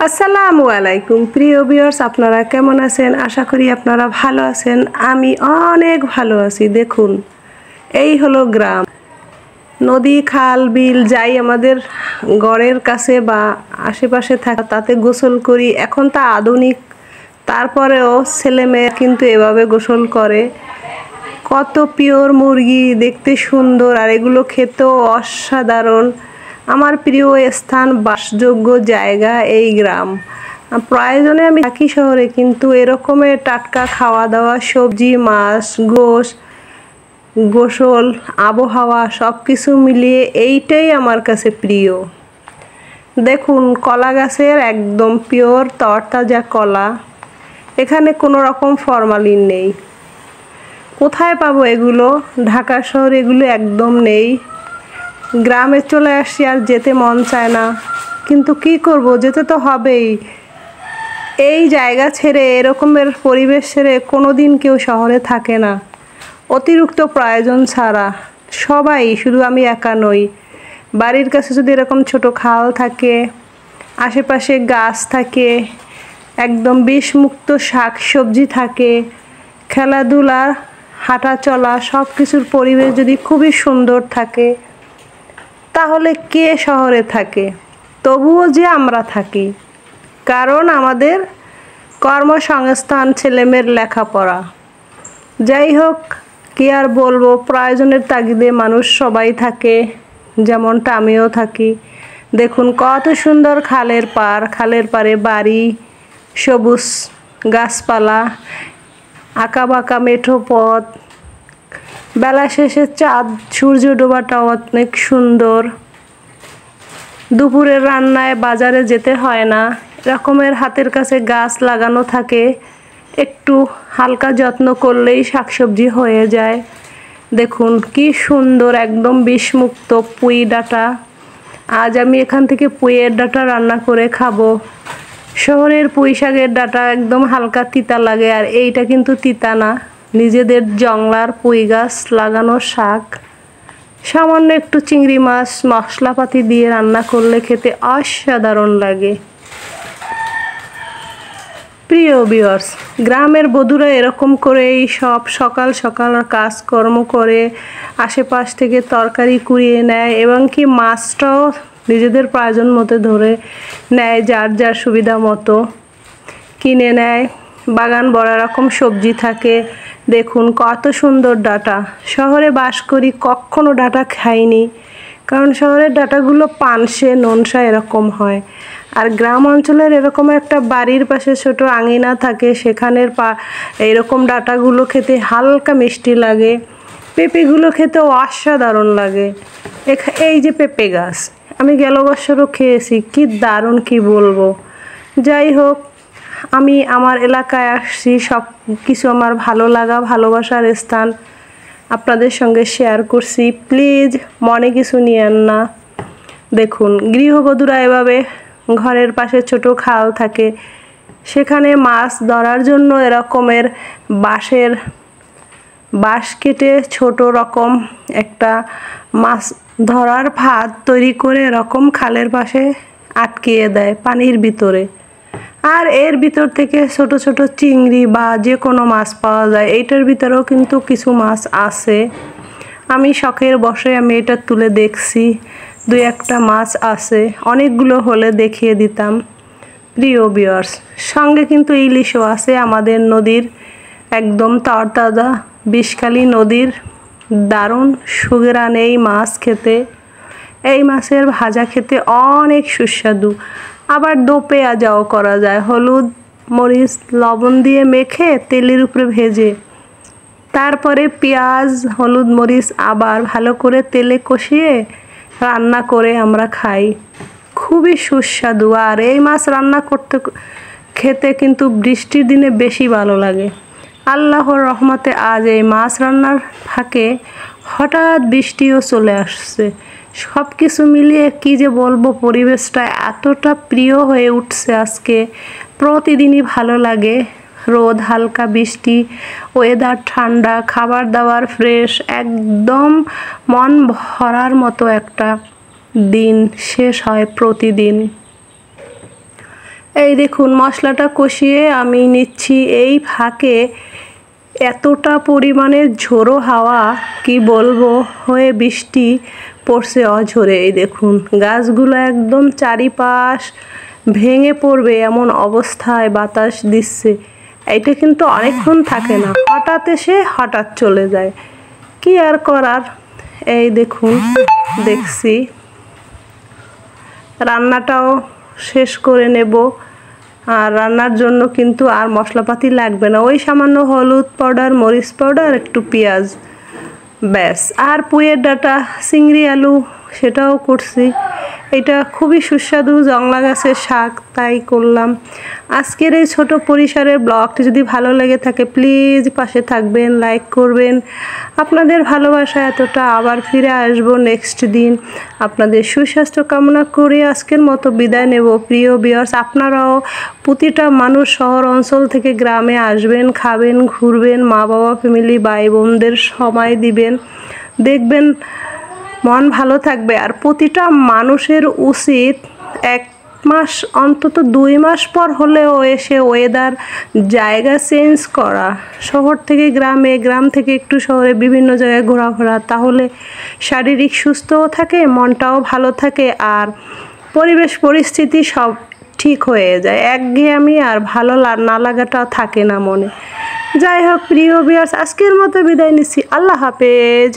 আসসালামু আলাইকুম প্রিয় ভিউয়ার্স, আপনারা কেমন আছেন? আশা করি আপনারা ভালো আছেন। আমি অনেক ভালো আছি। দেখুন, এই হলো গ্রাম। নদী, খাল, বিল যাই আমাদের ঘরের কাছে বা আশেপাশে থাকে তাতে গোসল করি। এখন তা আধুনিক, তারপরেও ছেলে মেয়ে কিন্তু এভাবে গোসল করে। কত পিওর মুরগি, দেখতে সুন্দর, আর এগুলো খেতেও অসাধারণ। আমার প্রিয় স্থান, বাসযোগ্য জায়গা এই গ্রাম। প্রয়োজনে আমি থাকি শহরে, কিন্তু এরকমের টাটকা খাওয়া দাওয়া, সবজি, মাছ, গোসল, আবহাওয়া সব কিছু মিলিয়ে এইটাই আমার কাছে প্রিয়। দেখুন, কলা গাছের একদম পিওর তরতাজা কলা। এখানে কোনো রকম ফরমালিন নেই। কোথায় পাবো এগুলো? ঢাকা শহরে এগুলো একদম নেই। গ্রামে চলে আসছি, আর যেতে মন চায় না, কিন্তু কি করব, যেতে তো হবেই। এই জায়গা ছেড়ে, এরকমের পরিবেশ ছেড়ে কোনো দিন কেউ শহরে থাকে না অতিরিক্ত প্রয়োজন ছাড়া। সবাই, শুধু আমি একা নই। বাড়ির কাছে যদি এরকম ছোট খাল থাকে, আশেপাশে গাছ থাকে, একদম বিষমুক্ত শাক সবজি থাকে, খেলাধুলা, হাঁটা চলা সব কিছুর পরিবেশ যদি খুবই সুন্দর থাকে, তাহলে কে শহরে থাকে? তবুও যে আমরা থাকি, কারণ আমাদের কর্মসংস্থান, ছেলেমেয়ের লেখাপড়া। যাই হোক, কি আর বলবো, প্রয়োজনের তাগিদে মানুষ সবাই থাকে, যেমনটা আমিও থাকি। দেখুন কত সুন্দর খালের পাড়ে বাড়ি, সবুজ গাছপালা, আঁকাবাঁকা মেঠো পথ, বেলা শেষে চাঁদ সূর্য ডোবাটাও অনেক সুন্দর। দুপুরের রান্নায় বাজারে যেতে হয় না, এরকমের হাতের কাছে গাছ লাগানো থাকে, একটু হালকা যত্ন করলেই শাকসবজি হয়ে যায়। দেখুন কি সুন্দর, একদম বিষমুক্ত পুঁই ডাঁটা। আজ আমি এখান থেকে পুঁইয়ের ডাঁটা রান্না করে খাবো। শহরের পুঁই শাকের ডাঁটা একদম হালকা তিতা লাগে, আর এইটা কিন্তু তিতা না, নিজেদের জংলার পুঁই গাছ লাগানো শাক। সামান্য একটু চিংড়ি মাছ মশলাপাতি দিয়ে রান্না করলে খেতে অসাধারণ লাগে। প্রিয় ভিউয়ার্স, গ্রামের বধূরা এরকম করেই সব সকাল সকাল কাজকর্ম করে আশেপাশ থেকে তরকারি কুড়িয়ে নেয়, এবং কি মাছটাও নিজেদের প্রয়োজন মতো ধরে নেয়, যার যার সুবিধা মতো কিনে নেয়। বাগান বড় রকম সবজি থাকে। দেখুন কত সুন্দর ডাঁটা। শহরে বাস করি, কখনো ডাঁটা খাইনি, কারণ শহরের ডাঁটাগুলো পানসে নোনসা এরকম হয়। আর গ্রাম অঞ্চলের এরকম একটা বাড়ির পাশে ছোট আঙিনা থাকে, সেখানের এরকম ডাঁটাগুলো খেতে হালকা মিষ্টি লাগে। পেঁপেগুলো খেতেও অসাধারণ লাগে। এই যে পেঁপে গাছ, আমি গেল বছরও খেয়েছি, কি দারুণ, কি বলবো। যাই হোক, আমি আমার এলাকায় আসছি, সব কিছু আমার ভালো লাগা, ভালোবাসার স্থান আপনাদের সঙ্গে শেয়ার করছি। প্লিজ মনে কিছু নিয়েন না। দেখুন, গৃহবধূরা এভাবে ঘরের পাশে ছোট খাল থাকে, সেখানে মাছ ধরার জন্য এরকমের বাঁশ কেটে ছোট রকম একটা মাছ ধরার ফাঁদ তৈরি করে এরকম খালের পাশে আটকিয়ে দেয় পানির ভিতরে, আর এর ভিতর থেকে ছোট ছোট চিংড়ি বা যে কোনো মাছ পাওয়া যায়। এইটার ভিতরেও কিন্তু কিছু মাছ আছে। আমি শখের বশে আমি এটা তুলে দেখছি, দুই একটা মাছ আছে, অনেকগুলো হলে দেখিয়ে দিতাম। প্রিয় ভিউয়ার্স, সঙ্গে কিন্তু ইলিশও আছে আমাদের নদীর, একদম তরতাজা বিষখালী নদীর। দারুণ সুঘ্রাণ এই মাছ খেতে। এই মাছের ভাজা খেতে অনেক সুস্বাদু। আবার দো পেঁয়াজাও করা যায়, হলুদ মরিচ লবণ দিয়ে মেখে তেলের উপরে ভেজে, তারপরে পেঁয়াজ হলুদ মরিচ আবার ভালো করে তেলে কষিয়ে রান্না করে আমরা খাই, খুবই সুস্বাদু। আর এই মাছ রান্না খেতে কিন্তু বৃষ্টির দিনে বেশি ভালো লাগে। আল্লাহর রহমতে আজ এই মাছ রান্নার ফাঁকে হঠাৎ বৃষ্টিও চলে আসছে। সব কিছু মিলিয়ে কি যে বলবো, পরিবেশটা এতটা প্রিয় হয়ে উঠছে আজকে, প্রতিদিনই ভালো লাগে। রোদ, হালকা বৃষ্টি, ওয়েদার ঠান্ডা, খাবার দাবার ফ্রেশ, একদম মন ভরার মতো একটা দিন শেষ হয় প্রতিদিন। এই দেখুন মশলাটা কষিয়ে আমি নিচ্ছি, এই ফাঁকে এতটা পরিমাণে ঝোড়ো হাওয়া কি বলবো হয়ে বৃষ্টি পড়ছে অঝরে। এই দেখুন গাছগুলো একদম চারিপাশ ভেঙে পড়বে এমন অবস্থায় বাতাস দিচ্ছে। এটা কিন্তু অনেকক্ষণ থাকে না, হঠাৎ এসে হঠাৎ চলে যায়, কি আর করার। এই দেখুন দেখছি রান্নাটাও শেষ করে নেব। আর রান্নার জন্য কিন্তু আর মশলাপাতি লাগবে না, ওই সামান্য হলুদ পাউডার, মরিচ পাউডার, একটু পেঁয়াজ, ব্যাস। আর পুঁইয়ের ডাঁটা, চিংড়ি আলু সেটাও করছি। এটা খুবই সুস্বাদু জংলা গাছের শাক, তাই করলাম। আজকের এই ছোট পরিসরের ব্লগটি যদি ভালো লেগে থাকে প্লিজ পাশে থাকবেন, লাইক করবেন। আপনাদের ভালোবাসা এতটা, আবার ফিরে আসবো নেক্সট দিন। আপনাদের সুস্বাস্থ্য কামনা করে আজকের মতো বিদায় নেব। প্রিয় ভিউয়ার্স, আপনারাও প্রতিটা মানুষ শহর অঞ্চল থেকে গ্রামে আসবেন, খাবেন, ঘুরবেন, মা বাবা, ফ্যামিলি, ভাই বোনদের সময় দিবেন, দেখবেন মন ভালো থাকবে। আর প্রতিটা মানুষের উচিত 1 মাস অন্তত 2 মাস পর হলেও এসে ওয়েদার জায়গা চেঞ্জ করা, শহর থেকে গ্রামে, গ্রাম থেকে একটু শহরে, বিভিন্ন জায়গায় ঘোরাফেরা, তাহলে শারীরিক সুস্থও থাকে, মনটাও ভালো থাকে, আর পরিবেশ পরিস্থিতি সব ঠিক হয়ে যায়। একঘেয়েমি আর ভালো না লাগাটা থাকে না মনে। যাই হোক প্রিয় ভিউয়ার্স, আজকের মতো বিদায় নিচ্ছি। আল্লাহ হাফেজ।